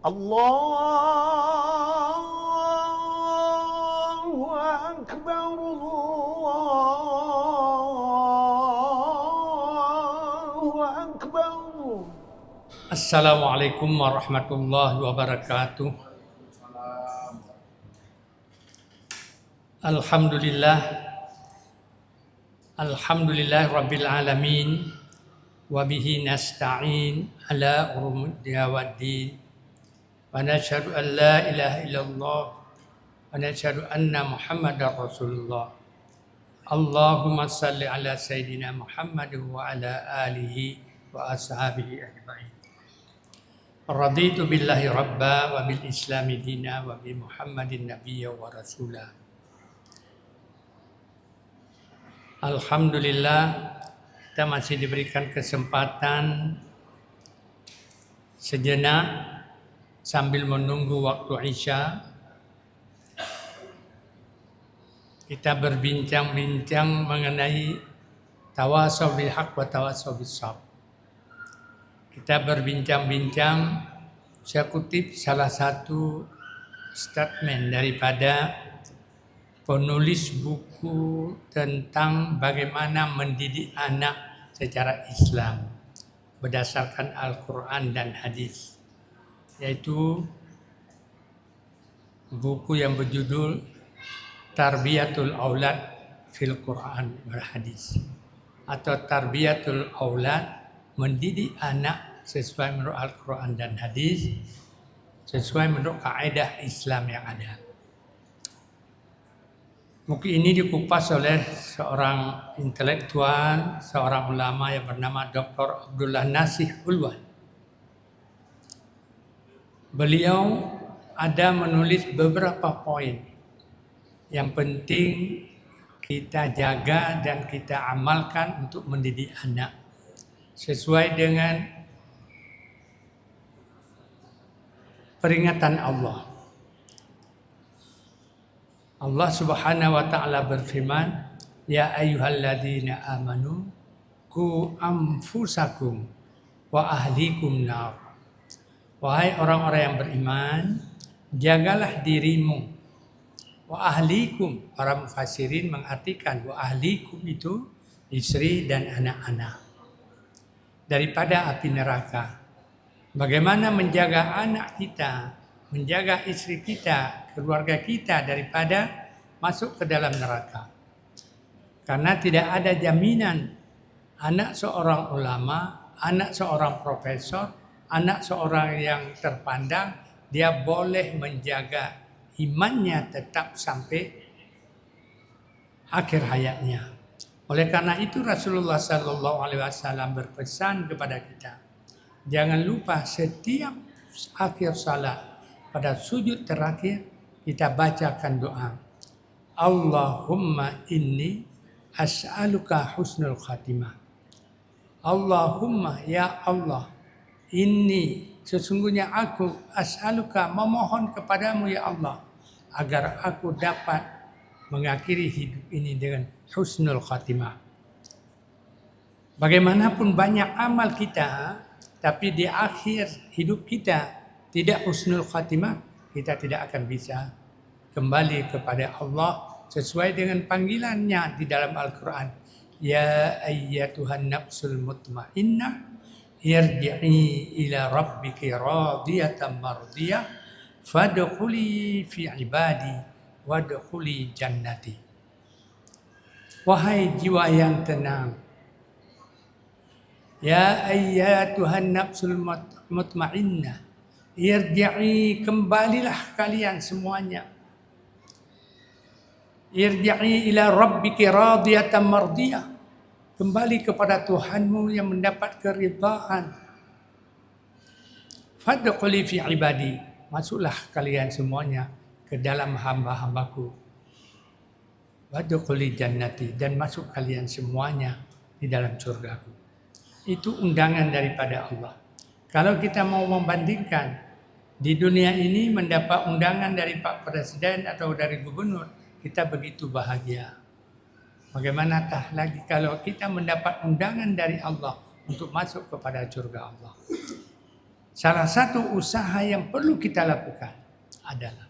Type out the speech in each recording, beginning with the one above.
الله أكبر الله أكبر. Assalamualaikum warahmatullahi wabarakatuh. Alhamdulillah rabbil alamin wa bihi nasta'in ala umuri waddin wa nashhadu an la ilaha illallah wa nashhadu anna muhammadar rasulullah. Allahumma salli ala sayyidina Muhammad wa ala alihi wa ashabihi ajma'in. Raditu billahi rabba wa bil islami dina wa bi Muhammadin nabiyya wa rasula. Alhamdulillah, kita masih diberikan kesempatan sejenak sambil menunggu waktu Isya. Kita berbincang-bincang mengenai tawasaw bil haq wa tawasaw bis sabr. Kita berbincang-bincang, saya kutip salah satu statement daripada penulis buku tentang bagaimana mendidik anak secara Islam berdasarkan Al-Quran dan hadis, yaitu buku yang berjudul Tarbiyatul Aulad fil Quran wal Hadis, atau Tarbiyatul Aulad, mendidik anak sesuai menurut Al-Quran dan hadis, sesuai menurut kaidah Islam yang ada. Buku ini dikupas oleh seorang intelektual, seorang ulama yang bernama Dr. Abdullah Nasih Ulwan. Beliau ada menulis beberapa poin yang penting kita jaga dan kita amalkan untuk mendidik anak sesuai dengan peringatan Allah. Allah Subhanahu wa taala berfirman, "Ya ayyuhalladzina amanu qu anfusakum wa ahlikum nar." Wahai orang-orang yang beriman, jagalah dirimu. Wa ahlikum, para mufassirin mengartikan wa ahlikum itu istri dan anak-anak daripada api neraka. Bagaimana menjaga anak kita, menjaga istri kita, keluarga kita daripada masuk ke dalam neraka. Karena tidak ada jaminan anak seorang ulama, anak seorang profesor, anak seorang yang terpandang, dia boleh menjaga imannya tetap sampai akhir hayatnya. Oleh karena itu Rasulullah SAW berpesan kepada kita, jangan lupa setiap akhir salat pada sujud terakhir kita bacakan doa. Allahumma inni as'aluka husnul khatimah. Allahumma, ya Allah, inni, sesungguhnya aku as'aluka, memohon kepadamu ya Allah, agar aku dapat mengakhiri hidup ini dengan husnul khatimah. Bagaimanapun banyak amal kita, tapi di akhir hidup kita tidak husnul khatimah, kita tidak akan bisa kembali kepada Allah sesuai dengan panggilannya di dalam Al-Quran. Ya ayyatuhan nafsul mutmainnah irji'i ila rabbiki radiyatan mardiyah fadkhuli fi ibadi wadkhuli jannati. Wahai jiwa yang tenang, ya ayyatuhan nafsul mutmainnah, irji'i, kembalilah kalian semuanya. Irji'i ila rabbiki radiyatan mardiyah, kembali kepada Tuhanmu yang mendapat keridhaan. Fadkhuli fi ibadi, masuklah kalian semuanya ke dalam hamba-hambaku. Wadkhuli jannati, dan masuk kalian semuanya di dalam surgaku. Itu undangan daripada Allah. Kalau kita mau membandingkan di dunia ini mendapat undangan dari Pak Presiden atau dari gubernur, kita begitu bahagia. Bagaimanakah lagi kalau kita mendapat undangan dari Allah untuk masuk kepada surga Allah. salah satu usaha yang perlu kita lakukan adalah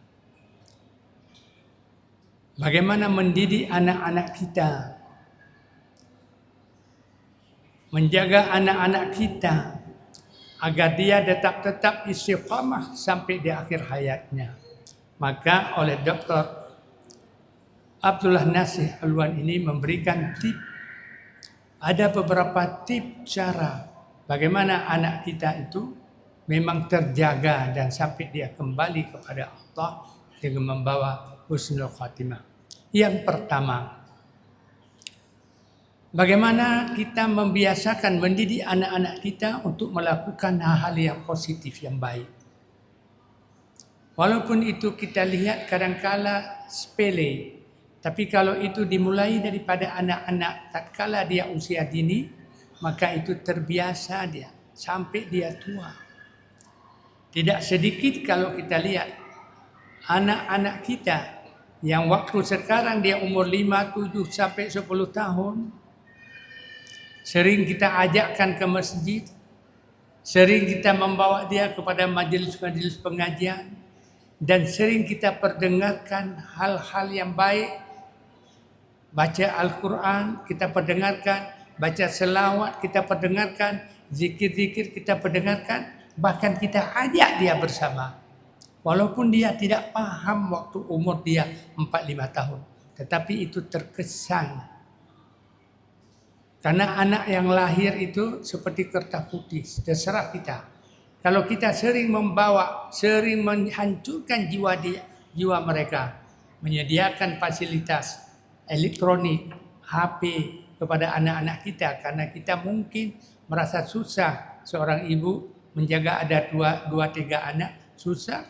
bagaimana mendidik anak-anak kita, menjaga anak-anak kita agar dia tetap istiqamah sampai di akhir hayatnya. Maka oleh Dr. Abdullah Nasih Alwan ini memberikan tip. Ada beberapa tip cara bagaimana anak kita itu memang terjaga dan sampai dia kembali kepada Allah dengan membawa husnul khatimah. Yang pertama, bagaimana kita membiasakan mendidik anak-anak kita untuk melakukan hal-hal yang positif, yang baik. Walaupun itu kita lihat kadangkala sepele, tapi kalau itu dimulai daripada anak-anak tatkala dia usia dini, maka itu terbiasa dia sampai dia tua. Tidak sedikit kalau kita lihat anak-anak kita yang waktu sekarang dia umur 5, 7 sampai 10 tahun, sering kita ajakkan ke masjid, sering kita membawa dia kepada majelis-majelis pengajian, dan sering kita perdengarkan hal-hal yang baik, baca Al-Quran kita perdengarkan, baca selawat kita perdengarkan, zikir-zikir kita perdengarkan, bahkan kita ajak dia bersama. Walaupun dia tidak paham waktu umur dia 4-5 tahun, tetapi itu terkesan. Karena anak yang lahir itu seperti kertas putih, terserah kita. Kalau kita sering membawa, sering menghancurkan jiwa mereka, menyediakan fasilitas elektronik, HP kepada anak-anak kita, karena kita mungkin merasa susah seorang ibu menjaga ada 2-3 anak, susah,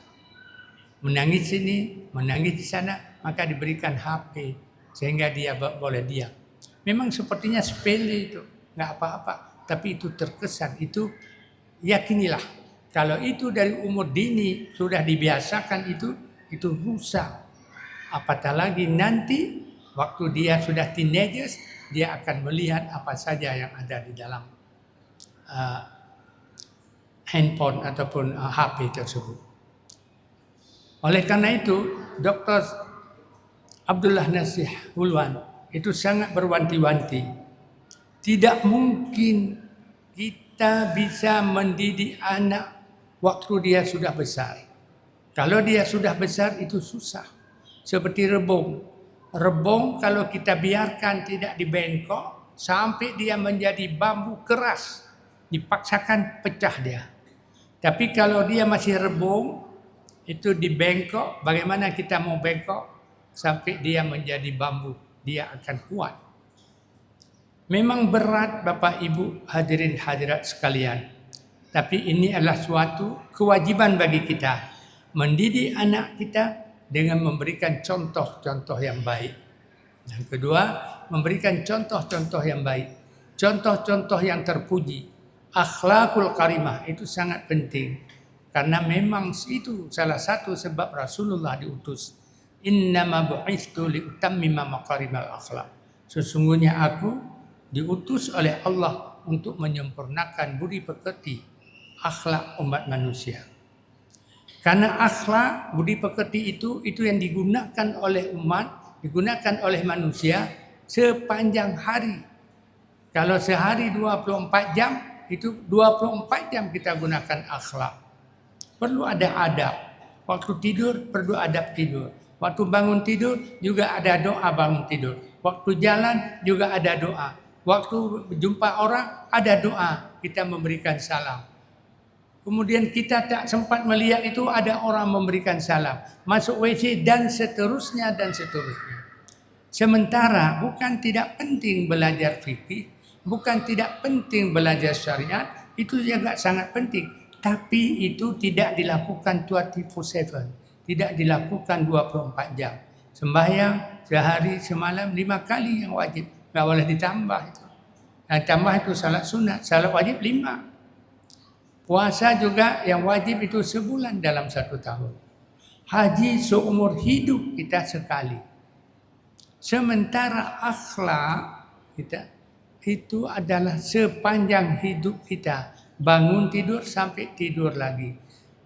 menangis sini, menangis di sana, maka diberikan HP sehingga dia boleh diam. Memang sepertinya sepele itu, nggak apa-apa, tapi itu terkesan. Itu yakinilah, kalau itu dari umur dini sudah dibiasakan itu rusak. Apatah lagi nanti waktu dia sudah teenagers, dia akan melihat apa saja yang ada di dalam handphone ataupun HP tersebut. Oleh karena itu, Dr. Abdullah Nasih Alwan itu sangat berwanti-wanti. Tidak mungkin kita bisa mendidik anak waktu dia sudah besar. Kalau dia sudah besar itu susah. Seperti rebung. Rebung kalau kita biarkan tidak dibengkok sampai dia menjadi bambu keras, dipaksakan pecah dia. Tapi kalau dia masih rebung, itu dibengkok, bagaimana kita mau bengkok sampai dia menjadi bambu? Dia akan kuat. Memang berat Bapak Ibu hadirin hadirat sekalian. Tapi ini adalah suatu kewajiban bagi kita. Mendidik anak kita dengan memberikan contoh-contoh yang baik. Yang kedua, memberikan contoh-contoh yang baik. Contoh-contoh yang terpuji. Akhlakul karimah itu sangat penting. Karena memang itu salah satu sebab Rasulullah diutus. Innama bu'istu liutammima makarimal akhlak. Sesungguhnya aku diutus oleh Allah untuk menyempurnakan budi pekerti akhlak umat manusia. Karena akhlak budi pekerti itu yang digunakan oleh umat, digunakan oleh manusia sepanjang hari. Kalau sehari 24 jam, itu 24 jam kita gunakan akhlak. Perlu ada adab. Waktu tidur perlu adab tidur. Waktu bangun tidur juga ada doa bangun tidur. Waktu jalan juga ada doa. Waktu jumpa orang ada doa. Kita memberikan salam. Kemudian kita tak sempat melihat itu ada orang memberikan salam. Masuk WC dan seterusnya dan seterusnya. Sementara bukan tidak penting belajar fikih. Bukan tidak penting belajar syariat. Itu juga sangat penting. Tapi itu tidak dilakukan 24/7. Tidak dilakukan 24 jam. Sembahyang sehari semalam 5 kali yang wajib. Tak boleh ditambah itu. Dan tambah itu salat sunat. Salat wajib 5. Puasa juga yang wajib itu sebulan dalam 1 tahun. Haji seumur hidup kita sekali. Sementara akhlak kita itu adalah sepanjang hidup kita. bangun tidur sampai tidur lagi.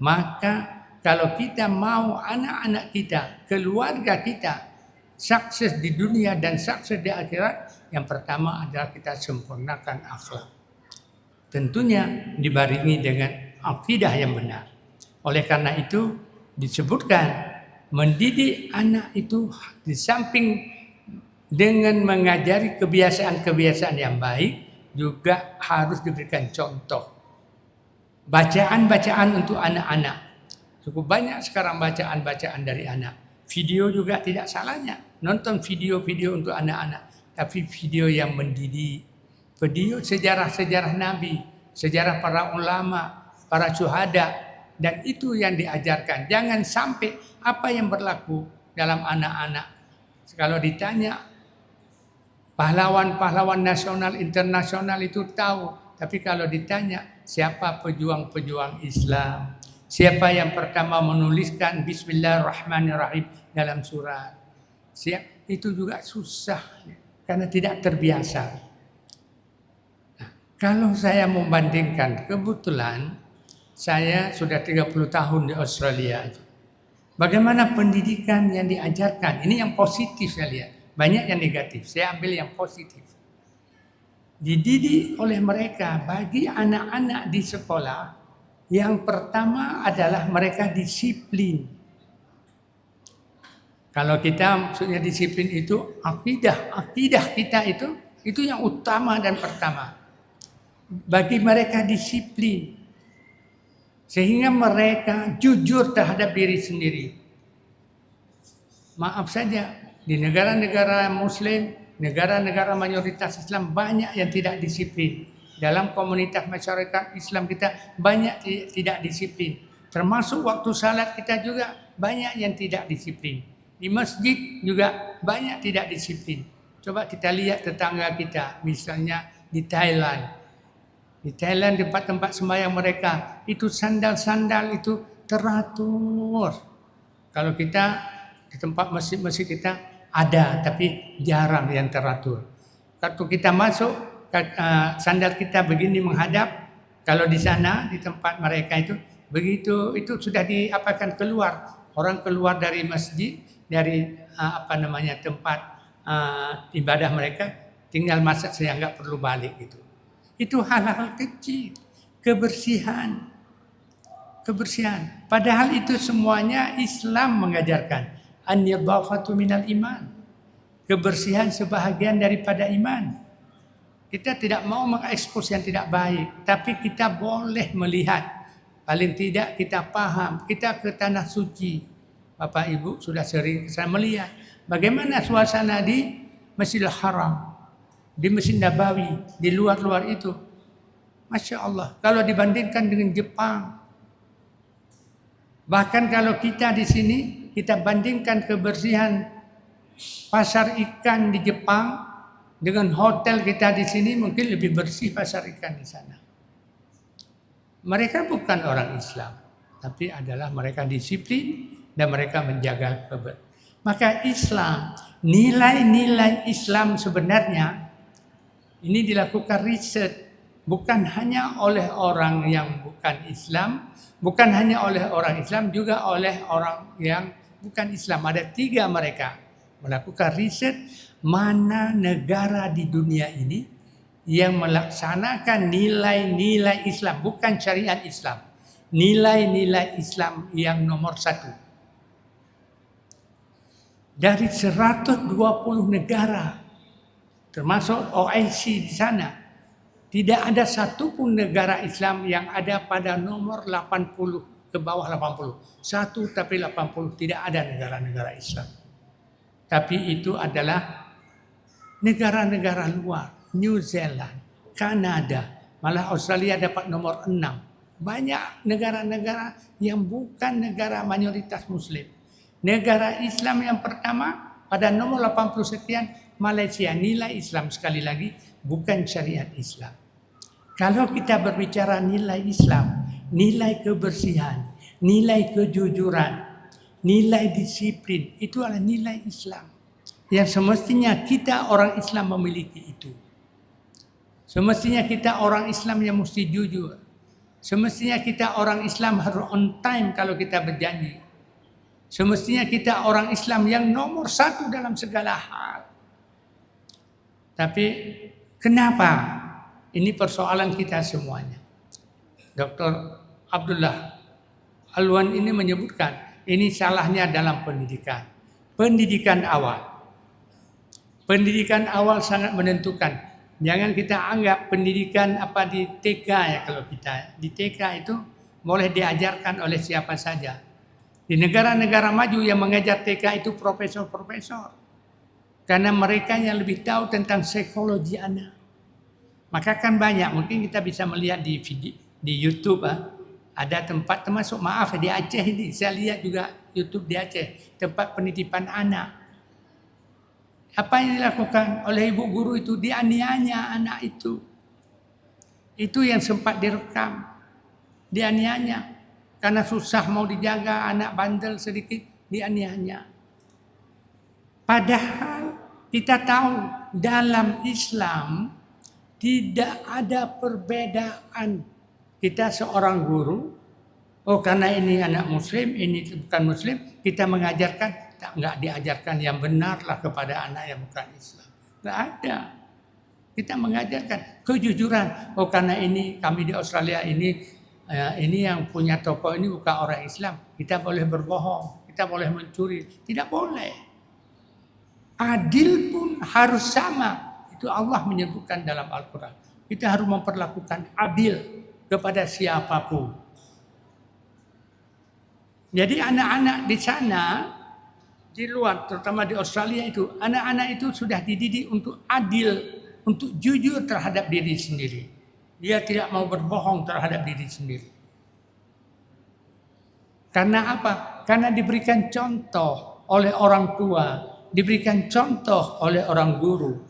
Maka kalau kita mau anak-anak kita, keluarga kita sukses di dunia dan sukses di akhirat, yang pertama adalah kita sempurnakan akhlak. Tentunya dibarengi dengan akidah yang benar. Oleh karena itu disebutkan mendidik anak itu di samping dengan mengajari kebiasaan-kebiasaan yang baik, juga harus diberikan contoh. Bacaan-bacaan untuk anak-anak. Cukup banyak sekarang bacaan-bacaan dari anak. Video juga tidak salahnya. Nonton video-video untuk anak-anak. Tapi video yang mendidik. Video sejarah-sejarah Nabi. Sejarah para ulama, para syuhada. Dan itu yang diajarkan. Jangan sampai apa yang berlaku dalam anak-anak. Kalau ditanya, pahlawan-pahlawan nasional, internasional itu tahu. Tapi kalau ditanya, siapa pejuang-pejuang Islam? Siapa yang pertama menuliskan Bismillahirrahmanirrahim dalam surat? Itu juga susah karena tidak terbiasa. Nah, kalau saya membandingkan, kebetulan saya sudah 30 tahun di Australia. Bagaimana pendidikan yang diajarkan? Ini yang positif saya lihat. Banyak yang negatif. Saya ambil yang positif. Dididik oleh mereka bagi anak-anak di sekolah. Yang pertama adalah mereka disiplin. Kalau kita maksudnya disiplin itu akidah kita itu yang utama dan pertama. Bagi mereka disiplin. Sehingga mereka jujur terhadap diri sendiri. Maaf saja, di negara-negara Muslim, negara-negara mayoritas Islam banyak yang tidak disiplin. Dalam komunitas masyarakat Islam kita banyak tidak disiplin. Termasuk waktu salat kita juga banyak yang tidak disiplin. Di masjid juga banyak tidak disiplin. Coba kita lihat tetangga kita, misalnya di Thailand. Di Thailand tempat-tempat sembahyang mereka itu sandal-sandal itu teratur. Kalau kita di tempat masjid-masjid kita ada, tapi jarang yang teratur. Kalau kita masuk, sandal kita begini menghadap. Kalau di sana di tempat mereka itu begitu, itu sudah diapakan keluar. Orang keluar dari masjid, dari tempat ibadah mereka, tinggal masuk saya nggak perlu balik gitu. Itu hal-hal kecil, kebersihan. Padahal itu semuanya Islam mengajarkan. An-nidhafatu minal iman. Kebersihan sebahagian daripada iman. Kita tidak mau mengekspos yang tidak baik, tapi kita boleh melihat. Paling tidak kita paham, kita ke tanah suci. Bapak Ibu sudah sering saya melihat bagaimana suasana di Masjidil Haram, di Masjid Nabawi, di luar-luar itu. Masya Allah, kalau dibandingkan dengan Jepang. Bahkan kalau kita di sini, kita bandingkan kebersihan pasar ikan di Jepang dengan hotel kita di sini, mungkin lebih bersih pasar ikan di sana. Mereka bukan orang Islam, tapi adalah mereka disiplin dan mereka menjaga kebersihan. Maka Islam, nilai-nilai Islam sebenarnya ini dilakukan riset bukan hanya oleh orang yang bukan Islam, bukan hanya oleh orang Islam, juga oleh orang yang bukan Islam. Ada 3 mereka melakukan riset mana negara di dunia ini yang melaksanakan nilai-nilai Islam, bukan syariat Islam. Nilai-nilai Islam yang nomor 1. Dari 120 negara, termasuk OIC di sana, tidak ada satupun negara Islam yang ada pada nomor 80 ke bawah 80. 1 tapi 80 tidak ada negara-negara Islam. Tapi itu adalah negara-negara luar, New Zealand, Kanada, malah Australia dapat nomor 6. Banyak negara-negara yang bukan negara mayoritas Muslim. Negara Islam yang pertama pada nomor 80 sekian, Malaysia. Nilai Islam sekali lagi bukan syariat Islam. Kalau kita berbicara nilai Islam, nilai kebersihan, nilai kejujuran, nilai disiplin, itu adalah nilai Islam. Yang semestinya kita orang Islam memiliki itu. Semestinya kita orang Islam yang mesti jujur. Semestinya kita orang Islam harus on time kalau kita berjanji. Semestinya kita orang Islam yang nomor satu dalam segala hal. Tapi kenapa? Ini persoalan kita semuanya. Dr. Abdullah Alwan ini menyebutkan ini salahnya dalam pendidikan. Pendidikan awal. Pendidikan awal sangat menentukan. Jangan kita anggap pendidikan apa di TK ya, kalau kita di TK itu boleh diajarkan oleh siapa saja. Di negara-negara maju yang mengajar TK itu profesor-profesor. Karena mereka yang lebih tahu tentang psikologi anak. Maka kan banyak, mungkin kita bisa melihat di YouTube ada tempat termasuk di Aceh ini. Saya lihat juga YouTube di Aceh, tempat penitipan anak. Apa yang dilakukan oleh ibu guru itu? Dianiaya anak itu. Itu yang sempat direkam. Dianiaya. Karena susah mau dijaga, anak bandel sedikit, dianiaya. Padahal kita tahu dalam Islam tidak ada perbedaan. Kita seorang guru, oh karena ini anak muslim, ini bukan muslim, kita mengajarkan, enggak diajarkan yang benar lah kepada anak yang bukan Islam. Enggak ada. Kita mengajarkan kejujuran. Oh karena ini kami di Australia ini yang punya toko ini bukan orang Islam. Kita boleh berbohong, kita boleh mencuri. Tidak boleh. Adil pun harus sama. Itu Allah menyebutkan dalam Al-Quran. Kita harus memperlakukan adil kepada siapapun. Jadi anak-anak di sana, di luar, terutama di Australia itu, anak-anak itu sudah dididik untuk adil, untuk jujur terhadap diri sendiri. Dia tidak mau berbohong terhadap diri sendiri. Karena apa? Karena diberikan contoh oleh orang tua, diberikan contoh oleh orang guru.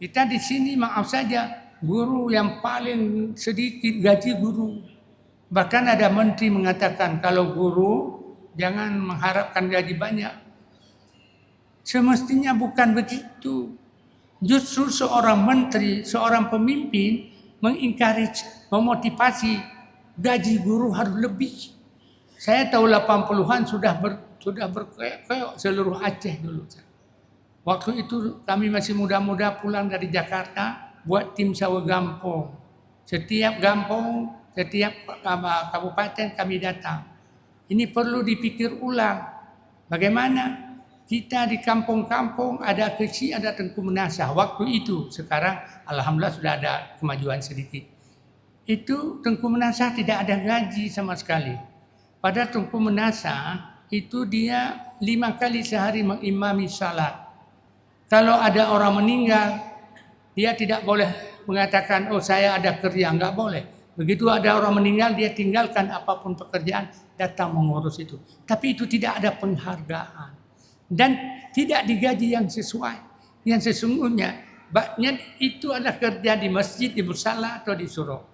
Kita di sini maaf saja, guru yang paling sedikit gaji guru. Bahkan ada menteri mengatakan kalau guru jangan mengharapkan gaji banyak. Semestinya bukan begitu. Justru seorang menteri, seorang pemimpin mengencourage, memotivasi gaji guru harus lebih. Saya tahu 80-an sudah berkeok seluruh Aceh dulu. Waktu itu kami masih muda-muda pulang dari Jakarta buat tim sawah gampong. Setiap gampong, setiap kabupaten kami datang. Ini perlu dipikir ulang. Bagaimana kita di kampung-kampung ada kecil, ada Tengku Menasah. Waktu itu, sekarang alhamdulillah sudah ada kemajuan sedikit. Itu Tengku Menasah tidak ada gaji sama sekali. Pada Tengku Menasah itu dia 5 kali sehari mengimami salat. Kalau ada orang meninggal, dia tidak boleh mengatakan, oh saya ada kerja, enggak boleh. Begitu ada orang meninggal, dia tinggalkan apapun pekerjaan, datang mengurus itu. Tapi itu tidak ada penghargaan. Dan tidak digaji yang sesuai. Yang sesungguhnya, itu adalah kerja di masjid, di musala atau di surau.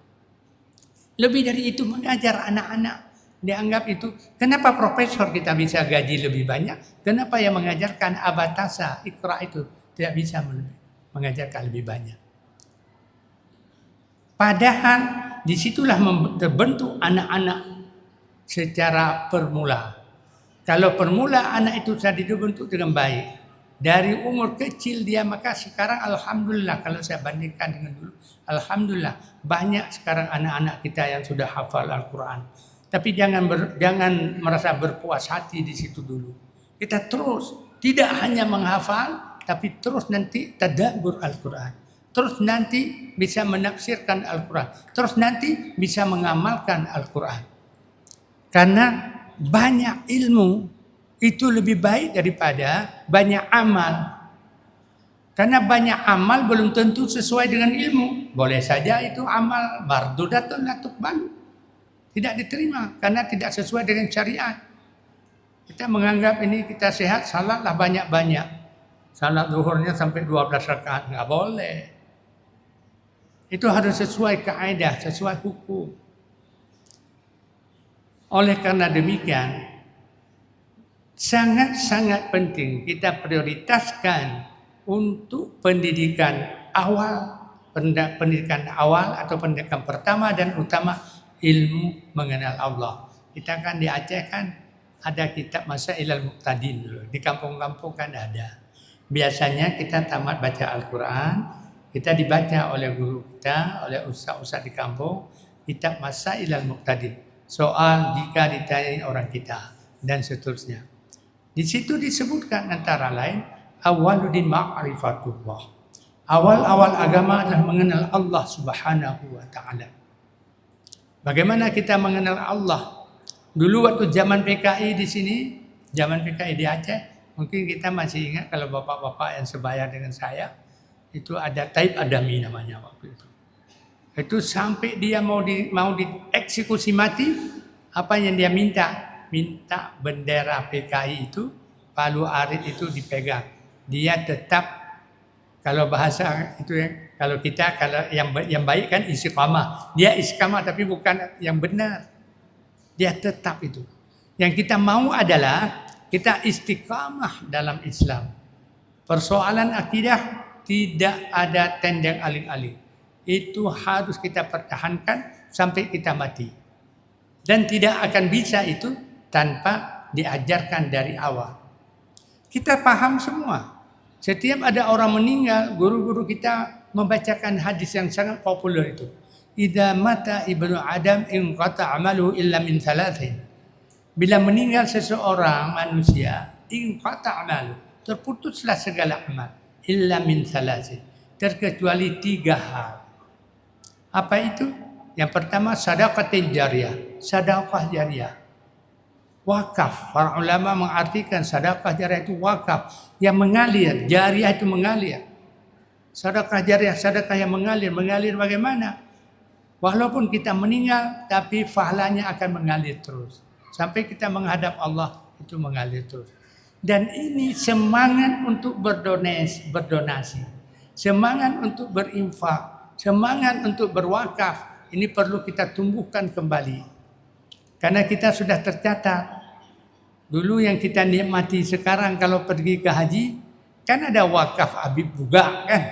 Lebih dari itu mengajar anak-anak. Dianggap itu, kenapa profesor kita bisa gaji lebih banyak? Kenapa yang mengajarkan abatasa, ikra itu tidak bisa mengajarkan lebih banyak? Padahal disitulah terbentuk anak-anak secara permulaan. Kalau permulaan anak itu sudah dibentuk dengan baik, dari umur kecil dia, maka sekarang alhamdulillah kalau saya bandingkan dengan dulu, alhamdulillah banyak sekarang anak-anak kita yang sudah hafal Al-Quran. Tapi jangan merasa berpuas hati di situ dulu. Kita terus tidak hanya menghafal, tapi terus nanti tadabbur Al-Quran. Terus nanti bisa menafsirkan Al-Quran. Terus nanti bisa mengamalkan Al-Quran. Karena banyak ilmu itu lebih baik daripada banyak amal. Karena banyak amal belum tentu sesuai dengan ilmu. Boleh saja itu amal mardudatun la tuqbalu. Tidak diterima karena tidak sesuai dengan syariat. Kita menganggap ini kita sehat, salatlah banyak-banyak. Salat zuhurnya sampai 12 rakaat, enggak boleh. Itu harus sesuai kaidah, sesuai hukum. Oleh karena demikian, sangat-sangat penting kita prioritaskan untuk pendidikan awal atau pendidikan pertama dan utama, ilmu mengenal Allah. Kita kan di Aceh kan ada kitab Masailul Muqtadin dulu. Di kampung-kampung kan ada. Biasanya kita tamat baca Al-Quran, kita dibaca oleh guru kita, oleh ustaz-ustaz di kampung, kitab Masailul Muqtadin. Soal jika ditanya orang kita dan seterusnya. Di situ disebutkan antara lain awwaluddin ma'rifatullah. Awal-awal agama adalah mengenal Allah Subhanahu wa taala. Bagaimana kita mengenal Allah? Dulu waktu zaman PKI di sini, zaman PKI di Aceh, mungkin kita masih ingat kalau bapak-bapak yang sebaya dengan saya, itu ada Taib Adami namanya waktu itu. Itu sampai dia mau dieksekusi mati, apa yang dia minta? Minta bendera PKI itu, palu arit itu dipegang. Dia tetap, kalau bahasa itu ya, kalau yang baik kan istiqamah. Dia istiqamah tapi bukan yang benar. Dia tetap itu. Yang kita mau adalah kita istiqamah dalam Islam. Persoalan akidah tidak ada tendang aling-aling. Itu harus kita pertahankan sampai kita mati. Dan tidak akan bisa itu tanpa diajarkan dari awal. Kita paham semua. Setiap ada orang meninggal, guru-guru kita membacakan hadis yang sangat populer itu. Idza mata ibnu Adam inqata amaluhu illa min thalathin. Bila meninggal seseorang manusia, inqata amaluhu, terputuslah segala amal illa min thalathin, terkecuali 3 hal. Apa itu? Yang pertama sedekah jariyah, sedekah jariyah. Wakaf. Para ulama mengartikan sedekah jariyah itu wakaf yang mengalir, jariyah itu mengalir. Sedekah jariyah, sedekah yang mengalir bagaimana? Walaupun kita meninggal, tapi pahalanya akan mengalir terus. Sampai kita menghadap Allah, itu mengalir terus. Dan ini semangat untuk berdonasi. Semangat untuk berinfak. Semangat untuk berwakaf. Ini perlu kita tumbuhkan kembali. Karena kita sudah tercatat. Dulu yang kita nikmati sekarang kalau pergi ke haji, kan ada wakaf Habib Buga kan.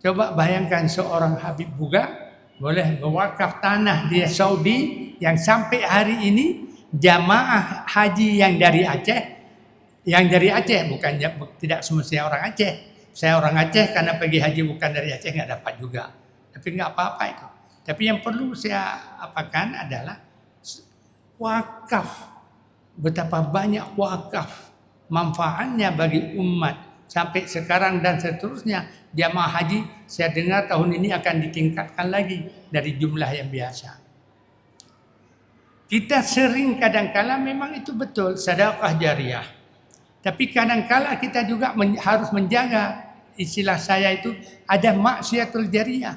Coba bayangkan seorang Habib Buga boleh mewakaf tanah di Saudi yang sampai hari ini jamaah haji yang dari Aceh bukan tidak semestinya orang Aceh. Saya orang Aceh karena pergi haji bukan dari Aceh nggak dapat juga. Tapi nggak apa-apa itu. Tapi yang perlu saya apakan adalah wakaf. Betapa banyak wakaf manfaatnya bagi umat. Sampai sekarang dan seterusnya jamaah haji saya dengar tahun ini akan ditingkatkan lagi dari jumlah yang biasa. Kita sering kadangkala memang itu betul sedekah jariyah. Tapi kadangkala kita juga harus menjaga, istilah saya itu ada maksiatul jariyah.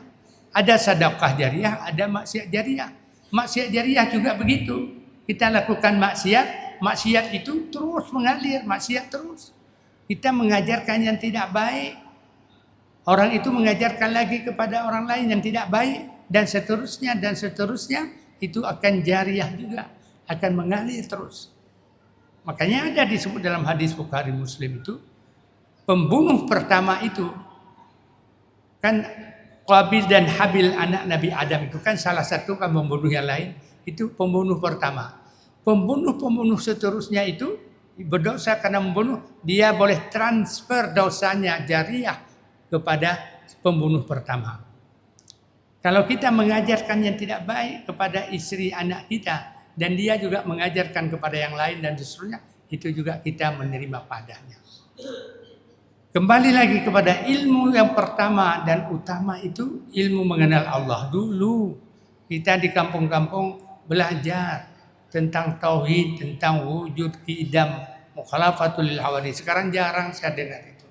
Ada sedekah jariyah, ada maksiat jariyah. Maksiat jariyah juga begitu. Kita lakukan maksiat itu terus mengalir, maksiat terus. Kita mengajarkan yang tidak baik. Orang itu mengajarkan lagi kepada orang lain yang tidak baik. Dan seterusnya itu akan jariyah juga. Akan mengalir terus. Makanya ada disebut dalam hadis Bukhari Muslim itu. Pembunuh pertama itu. Kan Qabil dan Habil anak Nabi Adam itu kan salah satu kan membunuh yang lain. Itu pembunuh pertama. Pembunuh seterusnya itu berdosa karena membunuh, dia boleh transfer dosanya jariyah kepada pembunuh pertama. Kalau kita mengajarkan yang tidak baik kepada istri anak kita dan dia juga mengajarkan kepada yang lain dan seterusnya, itu juga kita menerima padanya. Kembali lagi kepada ilmu yang pertama dan utama itu ilmu mengenal Allah. Dulu kita di kampung-kampung belajar tentang tauhid, tentang wujud qidam, mukhalafatul lil hawadits. Sekarang jarang saya dengar itu.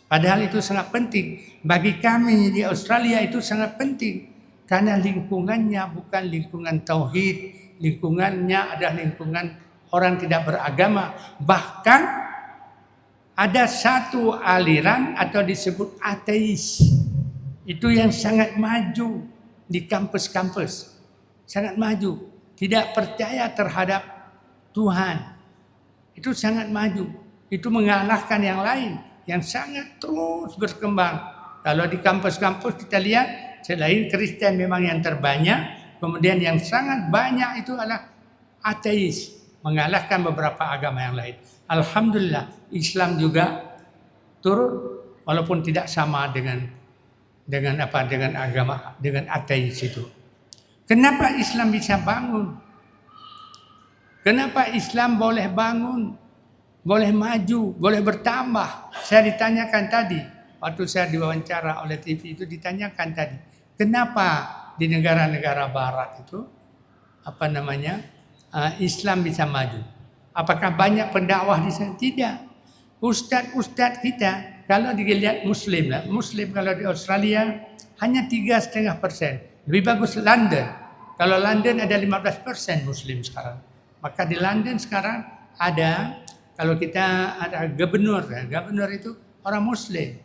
Padahal itu sangat penting. Bagi kami di Australia itu sangat penting. Karena lingkungannya bukan lingkungan tauhid. Lingkungannya adalah lingkungan orang tidak beragama. Bahkan ada satu aliran atau disebut ateis. Itu yang sangat maju di kampus-kampus. Sangat maju. Tidak percaya terhadap Tuhan. Itu sangat maju. Itu mengalahkan yang lain. Yang sangat terus berkembang. Kalau di kampus-kampus kita lihat. Selain Kristen memang yang terbanyak. Kemudian yang sangat banyak itu adalah ateis, mengalahkan beberapa agama yang lain. Alhamdulillah, Islam juga turut walaupun tidak sama dengan agama, dengan ateis itu. Kenapa Islam bisa bangun? Kenapa Islam boleh bangun, boleh maju, boleh bertambah? Saya ditanyakan tadi, waktu saya diwawancara oleh TV itu ditanyakan tadi, kenapa di negara-negara Barat itu Islam bisa maju? Apakah banyak pendakwah di sana? Tidak. Ustadz kita kalau dilihat Muslim kalau di Australia hanya 3,5%. Lebih bagus London. Kalau London ada 15% Muslim sekarang. Maka di London sekarang ada, kalau kita ada gubernur itu orang Muslim.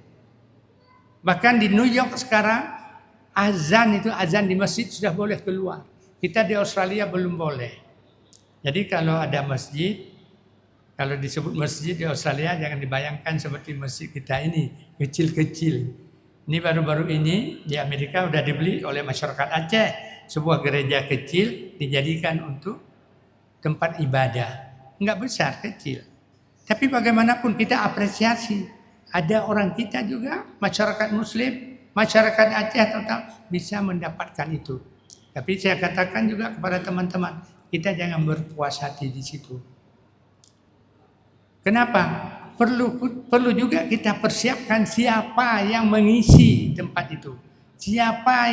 Bahkan di New York sekarang azan di masjid sudah boleh keluar. Kita di Australia belum boleh. Jadi kalau ada masjid, kalau disebut masjid di Australia jangan dibayangkan seperti masjid kita ini, kecil-kecil. Ini baru-baru ini di Amerika udah dibeli oleh masyarakat Aceh. Sebuah gereja kecil dijadikan untuk tempat ibadah. Enggak besar, kecil. Tapi bagaimanapun kita apresiasi. Ada orang kita juga, masyarakat Muslim, masyarakat Aceh tetap bisa mendapatkan itu. Tapi saya katakan juga kepada teman-teman, kita jangan berpuas hati di situ. Kenapa? Perlu juga kita persiapkan siapa yang mengisi tempat itu. Siapa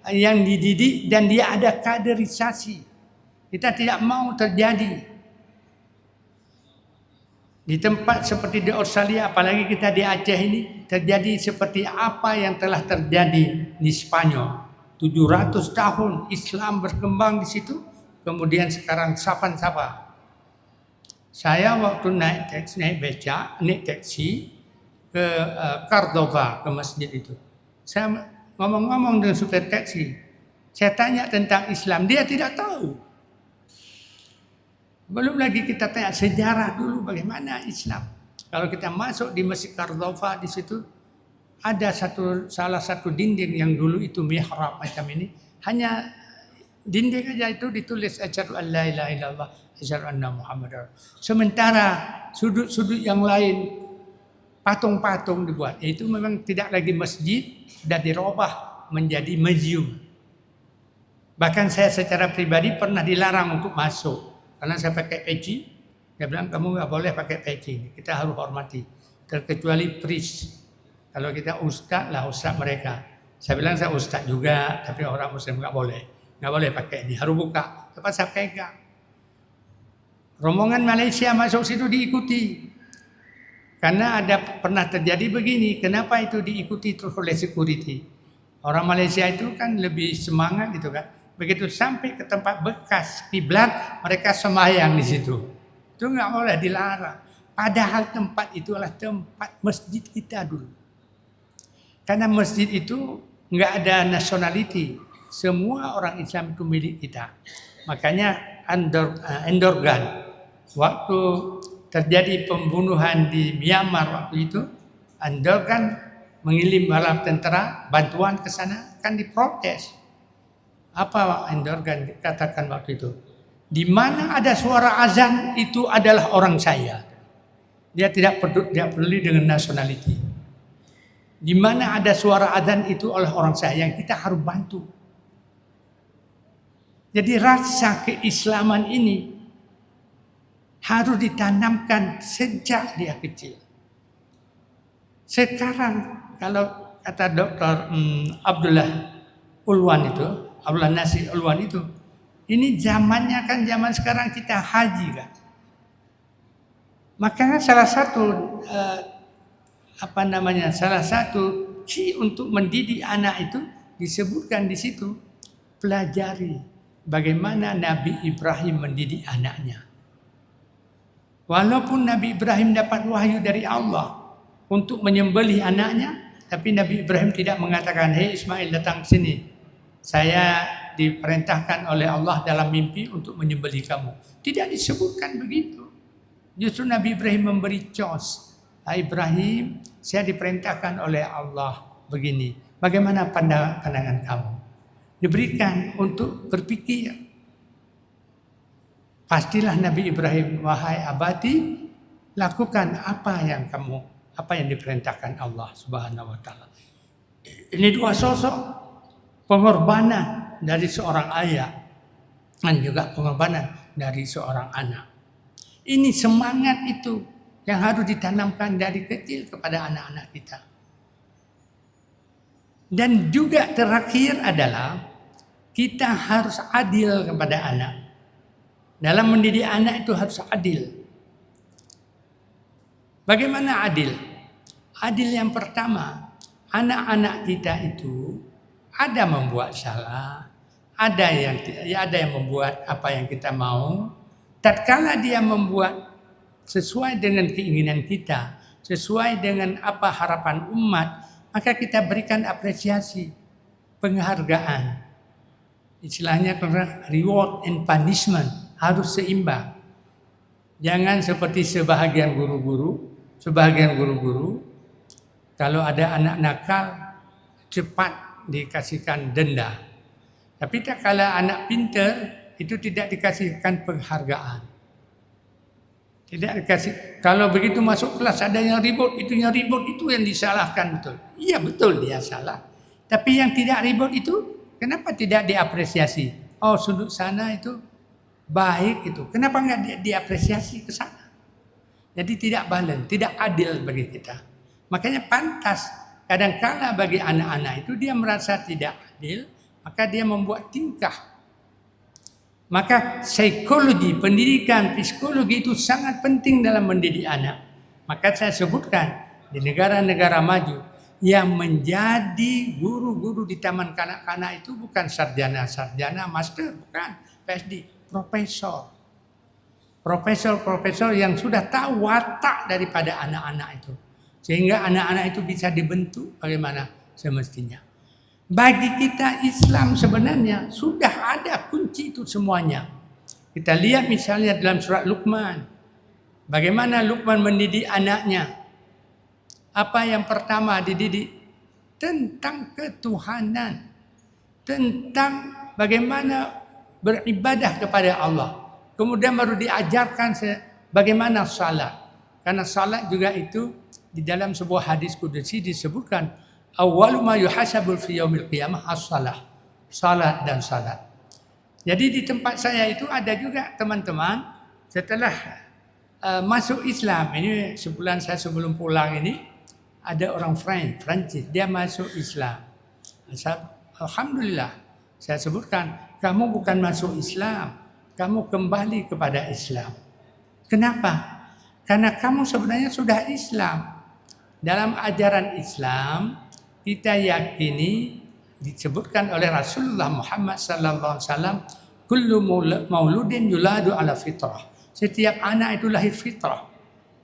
yang dididik dan dia ada kaderisasi. Kita tidak mau terjadi di tempat seperti di Australia, apalagi kita di Aceh ini, terjadi seperti apa yang telah terjadi di Spanyol. 700 tahun Islam berkembang di situ, kemudian sekarang sapan-sapa. Saya waktu naik taksi ke Cordova, ke masjid itu. Saya ngomong-ngomong dengan supir taksi. Saya tanya tentang Islam, dia tidak tahu. Belum lagi kita tanya sejarah dulu bagaimana Islam. Kalau kita masuk di Masjid Cordova, di situ ada salah satu dinding yang dulu itu mihrab macam ini. Hanya dinding aja itu ditulis asyhadu an la ilaha illallah asyhadu anna muhammadar. Sementara sudut-sudut yang lain patung-patung dibuat. Itu memang tidak lagi masjid, sudah dirubah menjadi museum. Bahkan saya secara pribadi pernah dilarang untuk masuk karena saya pakai peci. Dia bilang kamu nggak boleh pakai peci, kita harus hormati. Terkecuali priest. Kalau kita ustaz mereka. Saya bilang saya ustaz juga, tapi orang Muslim nggak boleh pakai ini, harus buka. Lepas saya pegang. Rombongan Malaysia masuk situ diikuti. Karena pernah terjadi begini, kenapa itu diikuti terus oleh security? Orang Malaysia itu kan lebih semangat gitu kan. Begitu sampai ke tempat bekas kiblat, mereka sembahyang di situ. Itu nggak boleh, dilarang. Padahal tempat itu adalah tempat masjid kita dulu. Karena masjid itu nggak ada nationality. Semua orang Islam itu milik kita. Makanya Endorgan waktu terjadi pembunuhan di Myanmar waktu itu, Endorgan mengirim bala tentara bantuan ke sana, kan diprotes. Apa Endorgan katakan waktu itu? Di mana ada suara azan itu adalah orang saya. Dia tidak peduli dengan nationality. Di mana ada suara azan itu oleh orang saya yang kita harus bantu. Jadi rasa keislaman ini harus ditanamkan sejak dia kecil. Sekarang kalau kata Dr. Abdullah Nasir Ulwan itu, ini zamannya kan zaman sekarang kita haji kan. Makanya salah satu key untuk mendidik anak itu disebutkan di situ, pelajari bagaimana Nabi Ibrahim mendidik anaknya. Walaupun Nabi Ibrahim dapat wahyu dari Allah untuk menyembelih anaknya, tapi Nabi Ibrahim tidak mengatakan, "Hei Ismail, datang sini. Saya diperintahkan oleh Allah dalam mimpi untuk menyembelih kamu." Tidak disebutkan begitu. Justru Nabi Ibrahim memberi cos. Ibrahim, saya diperintahkan oleh Allah begini. Bagaimana pandangan kamu? diberikan untuk berpikir. Pastilah Nabi Ibrahim, wahai abadi, lakukan apa yang diperintahkan Allah Subhanahu wa taala. Ini dua sosok pengorbanan dari seorang ayah dan juga pengorbanan dari seorang anak. Ini semangat itu yang harus ditanamkan dari kecil kepada anak-anak kita. Dan juga terakhir adalah kita harus adil kepada anak. Dalam mendidik anak itu harus adil. Bagaimana adil? Adil yang pertama, anak-anak kita itu ada membuat salah, ada yang membuat apa yang kita mau. Tatkala dia membuat sesuai dengan keinginan kita, sesuai dengan apa harapan umat, maka kita berikan apresiasi, penghargaan. Istilahnya reward and punishment harus seimbang. Jangan seperti sebahagian guru-guru kalau ada anak nakal cepat dikasihkan denda. Tapi tak kala anak pintar itu tidak dikasihkan penghargaan. Tidak dikasih. Kalau begitu masuk kelas ada yang ribut, itu yang disalahkan betul. Iya betul dia salah. Tapi yang tidak ribut itu kenapa tidak diapresiasi? Oh sudut sana itu baik itu. Kenapa enggak diapresiasi ke sana? Jadi tidak balance, tidak adil bagi kita. Makanya pantas kadang-kala bagi anak-anak itu dia merasa tidak adil, maka dia membuat tingkah. Maka psikologi, pendidikan, psikologi itu sangat penting dalam mendidik anak. Maka saya sebutkan di negara-negara maju yang menjadi guru-guru di taman kanak-kanak itu bukan sarjana, master, bukan PhD, profesor yang sudah tahu watak daripada anak-anak itu. Sehingga anak-anak itu bisa dibentuk bagaimana semestinya. Bagi kita Islam sebenarnya sudah ada kunci itu semuanya. Kita lihat misalnya dalam surat Luqman. Bagaimana Luqman mendidik anaknya. Apa yang pertama dididik? Tentang ketuhanan. Tentang bagaimana beribadah kepada Allah. Kemudian baru diajarkan bagaimana salat. Karena salat juga itu di dalam sebuah hadis qudsi disebutkan awwalu ma yuhasabu fi yaumil qiyamah as-salah. Salat dan salat. Jadi di tempat saya itu ada juga teman-teman setelah masuk Islam. Ini sebulan saya sebelum pulang ini ada orang Prancis, dia masuk Islam. Alhamdulillah saya sebutkan, kamu bukan masuk Islam, kamu kembali kepada Islam. Kenapa? Karena kamu sebenarnya sudah Islam. Dalam ajaran Islam kita yakini disebutkan oleh Rasulullah Muhammad sallallahu alaihi wasallam, kullu mauludin yuladu ala fitrah. Setiap anak itu lahir fitrah.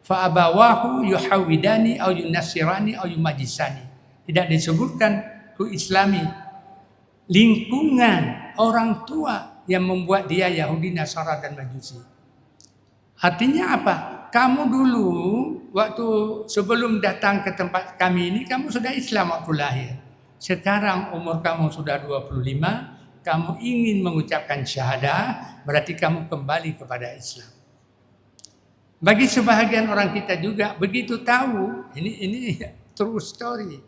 Fa abawahu yuhawidani au yunassirani au yumajisani. Tidak disebutkan ku Islami. Lingkungan orang tua yang membuat dia Yahudi, Nasara dan Majusi. Artinya apa? Kamu dulu waktu sebelum datang ke tempat kami ini kamu sudah Islam waktu lahir. Sekarang umur kamu sudah 25, kamu ingin mengucapkan syahadah, berarti kamu kembali kepada Islam. Bagi sebahagian orang kita juga begitu tahu, ini true story.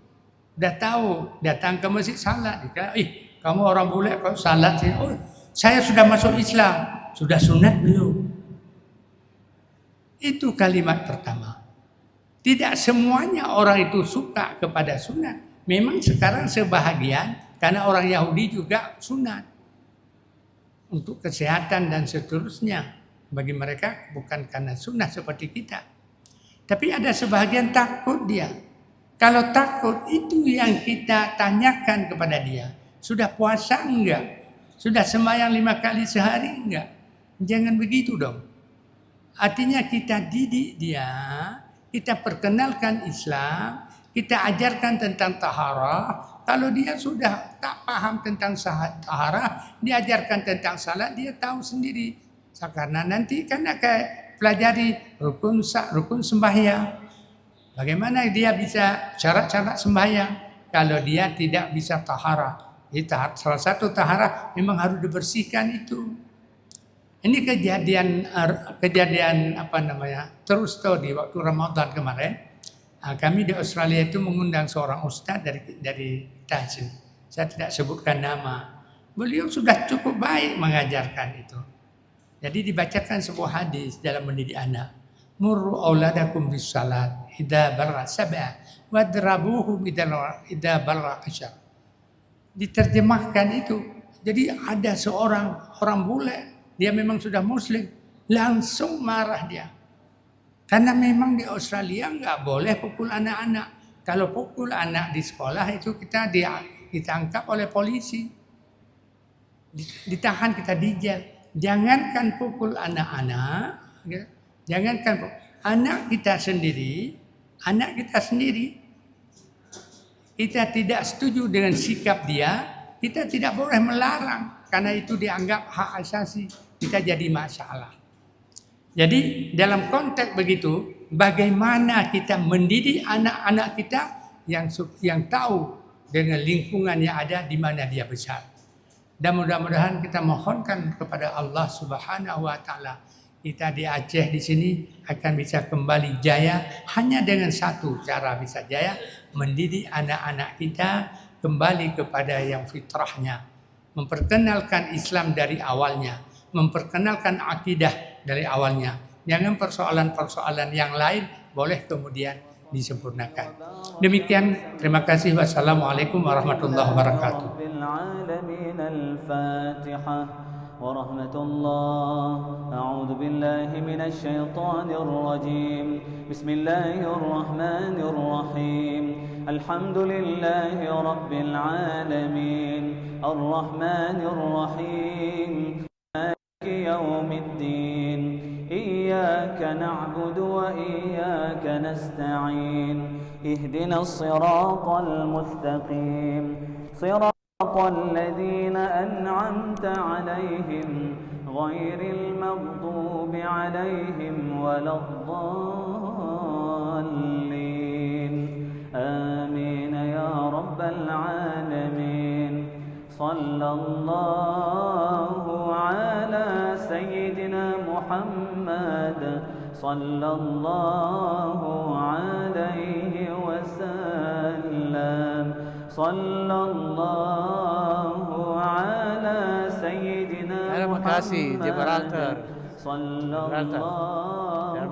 Udah tahu, datang ke masjid salat, dikata, kamu orang bule kok salat sih? Oh, saya sudah masuk Islam, sudah sunat belum? Itu kalimat pertama. Tidak semuanya orang itu suka kepada sunat. Memang sekarang sebahagian karena orang Yahudi juga sunat untuk kesehatan dan seterusnya. Bagi mereka bukan karena sunnah seperti kita. Tapi ada sebahagian takut dia. Kalau takut itu yang kita tanyakan kepada dia. Sudah puasa enggak? Sudah sembahyang 5 kali sehari enggak? Jangan begitu dong. Artinya kita didik dia, kita perkenalkan Islam, kita ajarkan tentang taharah. Kalau dia sudah tak paham tentang taharah, diajarkan tentang salat, dia tahu sendiri. Karena nanti kan akan pelajari rukun sembahyang. Bagaimana dia bisa syarat-syarat sembahyang kalau dia tidak bisa taharah, Jadi salah satu taharah memang harus dibersihkan itu. Ini kejadian apa namanya terus tuh di waktu Ramadan kemarin. Kami di Australia itu mengundang seorang ustadz dari kita sini. Saya tidak sebutkan nama. Beliau sudah cukup baik mengajarkan itu. Jadi dibacakan sebuah hadis dalam mendidik anak. Murru auladakum bis salat idza barra sab'a wadrabuhum idza barra asyar. Diterjemahkan itu. Jadi ada seorang orang bule, dia memang sudah muslim, langsung marah dia. Karena memang di Australia nggak boleh pukul anak-anak. Kalau pukul anak di sekolah itu kita ditangkap oleh polisi. Ditahan, kita dijel. Jangankan pukul anak-anak, jangankan anak kita sendiri, kita tidak setuju dengan sikap dia, kita tidak boleh melarang karena itu dianggap hak asasi, kita jadi masalah. Jadi dalam konteks begitu, bagaimana kita mendidik anak-anak kita yang tahu dengan lingkungan yang ada di mana dia besar. Dan mudah-mudahan kita mohonkan kepada Allah Subhanahu wa taala, kita di Aceh di sini akan bisa kembali jaya hanya dengan satu cara bisa jaya, mendidik anak-anak kita kembali kepada yang fitrahnya, memperkenalkan Islam dari awalnya, memperkenalkan akidah dari awalnya. Jangan persoalan-persoalan yang lain boleh kemudian disempurnakan. Demikian, terima kasih. Wassalamualaikum warahmatullahi wabarakatuh. ورحمة الله. أعوذ بالله من الشيطان الرجيم. بسم الله الرحمن الرحيم. الحمد لله رب العالمين الرحمن الرحيم مالك يوم الدين إياك نعبد وإياك نستعين اهدنا الصراط المستقيم صراط الذين أنعمت عليهم غير المغضوب عليهم ولا الضالين آمين يا رب العالمين. صلى الله على سيدنا محمد صلى الله عليه وسلم. صلى الله على سيدنا محمد صلى الله عليه